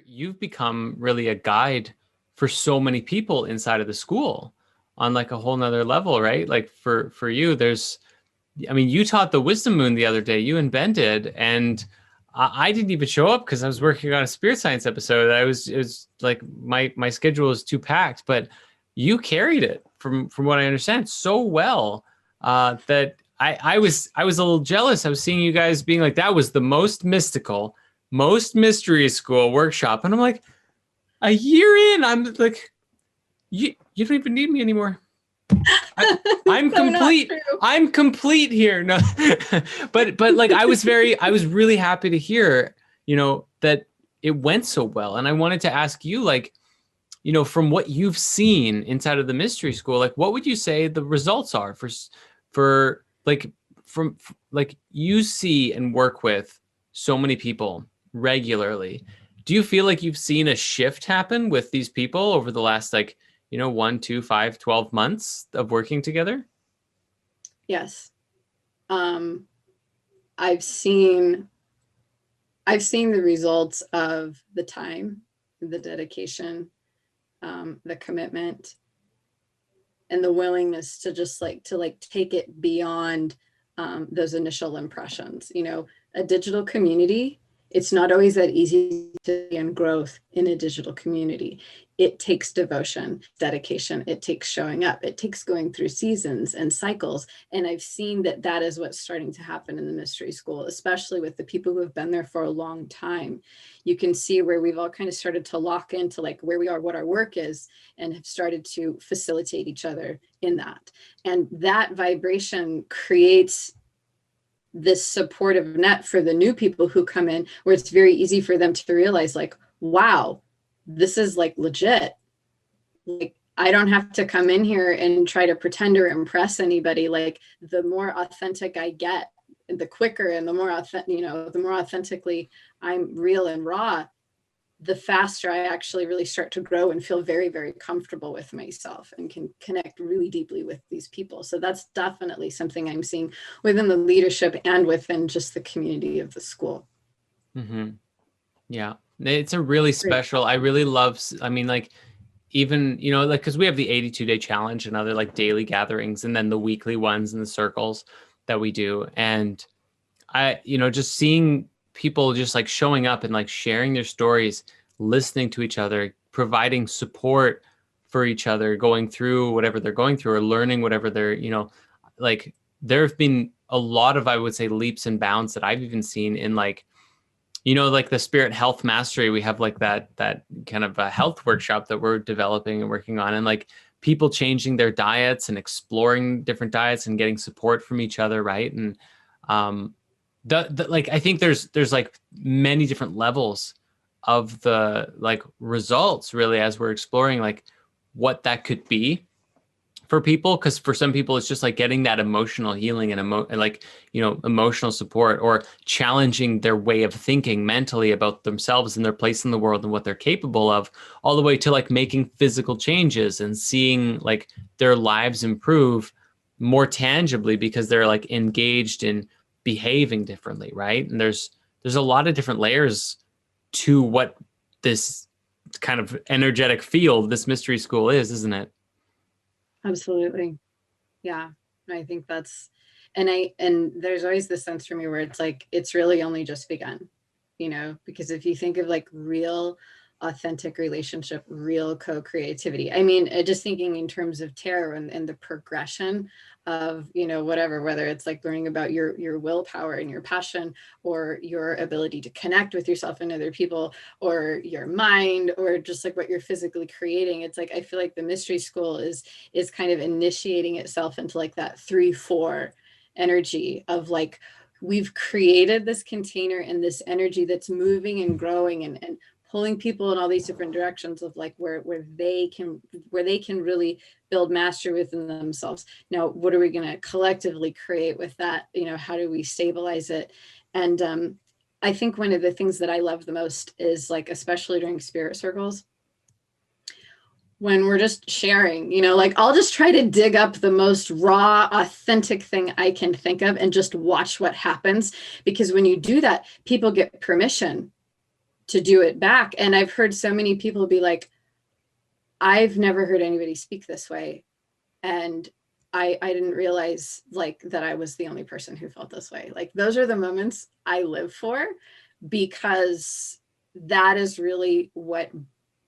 you've become really a guide for so many people inside of the school on like a whole nother level, right? Like for you, I mean, you taught the wisdom moon the other day, you and Ben did, and I didn't even show up because I was working on a spirit science episode. It was like my schedule was too packed, but you carried it from what I understand so well, that I was a little jealous. I was seeing you guys being like, that was the most mystical, most mystery school workshop. And I'm like, a year in, I'm like, you don't even need me anymore. I'm So complete. I'm complete here. No, but like I was really happy to hear, that it went so well. And I wanted to ask you, like, from what you've seen inside of the mystery school, like, what would you say the results are for like, from like you see and work with so many people regularly. Do you feel like you've seen a shift happen with these people over the last, like, 1, 2, 5, 12 months of working together? Yes. Um, I've seen the results of the time, the dedication, the commitment, and the willingness to just take it beyond those initial impressions. A digital community, it's not always that easy to begin growth in a digital community. It takes devotion, dedication. It takes showing up. It takes going through seasons and cycles. And I've seen that is what's starting to happen in the mystery school, especially with the people who have been there for a long time. You can see where we've all kind of started to lock into like where we are, what our work is, and have started to facilitate each other in that. And that vibration creates this supportive net for the new people who come in, where it's very easy for them to realize like, wow, this is like legit. Like, I don't have to come in here and try to pretend or impress anybody. Like, the more authentic I get, the quicker and the more authentically I'm real and raw, the faster I actually really start to grow and feel very, very comfortable with myself and can connect really deeply with these people. So that's definitely something I'm seeing within the leadership and within just the community of the school. Mm-hmm. Yeah, it's a really special, I really love, I mean, like, even, like, because we have the 82-day challenge and other like daily gatherings, and then the weekly ones and the circles that we do. And I, just seeing people just like showing up and like sharing their stories, listening to each other, providing support for each other, going through whatever they're going through or learning whatever they're, like, there have been a lot of, I would say, leaps and bounds that I've even seen in like, like the spirit health mastery. We have like that kind of a health workshop that we're developing and working on, and like people changing their diets and exploring different diets and getting support from each other. Right. And, like, I think there's like many different levels of the like results really, as we're exploring like what that could be for people. Because for some people it's just like getting that emotional healing and emotional support, or challenging their way of thinking mentally about themselves and their place in the world and what they're capable of, all the way to like making physical changes and seeing like their lives improve more tangibly because they're like engaged in behaving differently, right? And there's a lot of different layers to what this kind of energetic field, this mystery school is, isn't it? Absolutely. Yeah. I think that's, and there's always this sense for me where it's like, it's really only just begun, because if you think of like real authentic relationship, real co-creativity. I mean, just thinking in terms of tarot and the progression of, whatever, whether it's like learning about your willpower and your passion, or your ability to connect with yourself and other people, or your mind, or just like what you're physically creating. It's like, I feel like the mystery school is kind of initiating itself into like that 3-4 energy of like, we've created this container and this energy that's moving and growing and pulling people in all these different directions of like where they can really build mastery within themselves. Now, what are we going to collectively create with that? How do we stabilize it? And I think one of the things that I love the most is like, especially during spirit circles, when we're just sharing, like I'll just try to dig up the most raw, authentic thing I can think of and just watch what happens. Because when you do that, people get permission to do it back. And I've heard so many people be like, I've never heard anybody speak this way. And I didn't realize like that I was the only person who felt this way. Like those are the moments I live for, because that is really what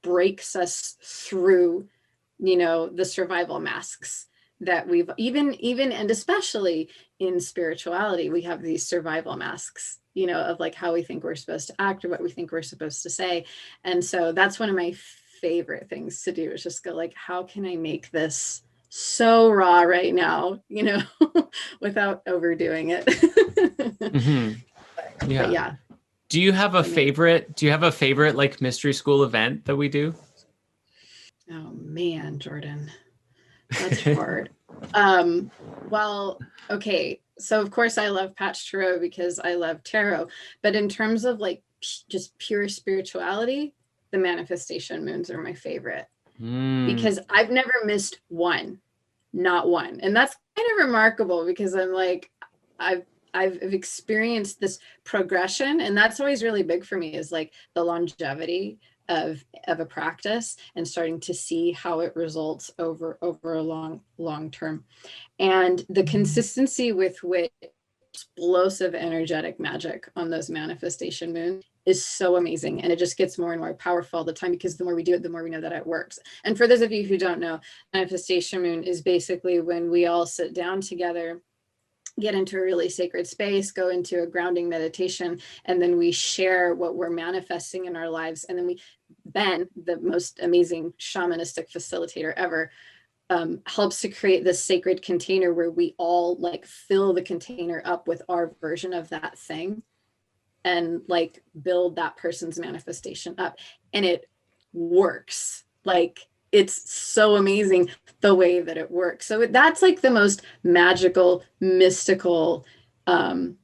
breaks us through, the survival masks that we've even and especially in spirituality, we have these survival masks, of like how we think we're supposed to act or what we think we're supposed to say. And so that's one of my favorite things to do, is just go like, how can I make this so raw right now, without overdoing it. Mm-hmm. Yeah. But yeah. Do you have a favorite? Do you have a favorite like mystery school event that we do? Oh man, Jordan, that's hard. Well, okay. So of course I love Patch Tarot because I love tarot, but in terms of like just pure spirituality, the manifestation moons are my favorite. Because I've never missed one, not one. And that's kind of remarkable, because I'm like, I've experienced this progression, and that's always really big for me, is like the longevity of a practice and starting to see how it results over a long term, and the consistency with which explosive energetic magic on those manifestation moons is so amazing. And it just gets more and more powerful all the time, because the more we do it, the more we know that it works. And for those of you who don't know, manifestation moon is basically when we all sit down together, get into a really sacred space, go into a grounding meditation, and then we share what we're manifesting in our lives. And then Ben, the most amazing shamanistic facilitator ever, helps to create this sacred container where we all like fill the container up with our version of that thing, and like build that person's manifestation up. And it works. Like it's so amazing the way that it works. So that's like the most magical, mystical, in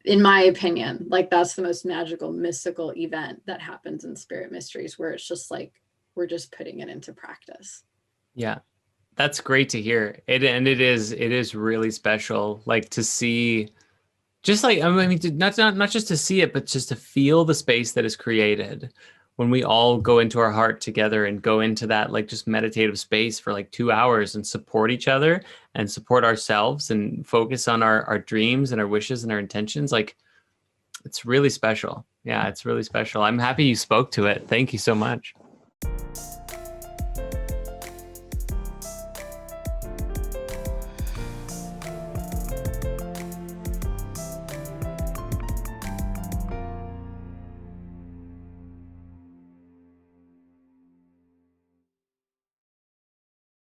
my opinion, like that's the most magical, mystical event that happens in Spirit Mysteries, where it's just like, we're just putting it into practice. Yeah, that's great to hear. It is really special, like to see, just like, I mean, not just to see it, but just to feel the space that is created when we all go into our heart together and go into that like just meditative space for like 2 hours and support each other and support ourselves and focus on our dreams and our wishes and our intentions. Like it's really special. Yeah, it's really special. I'm happy you spoke to it. Thank you so much.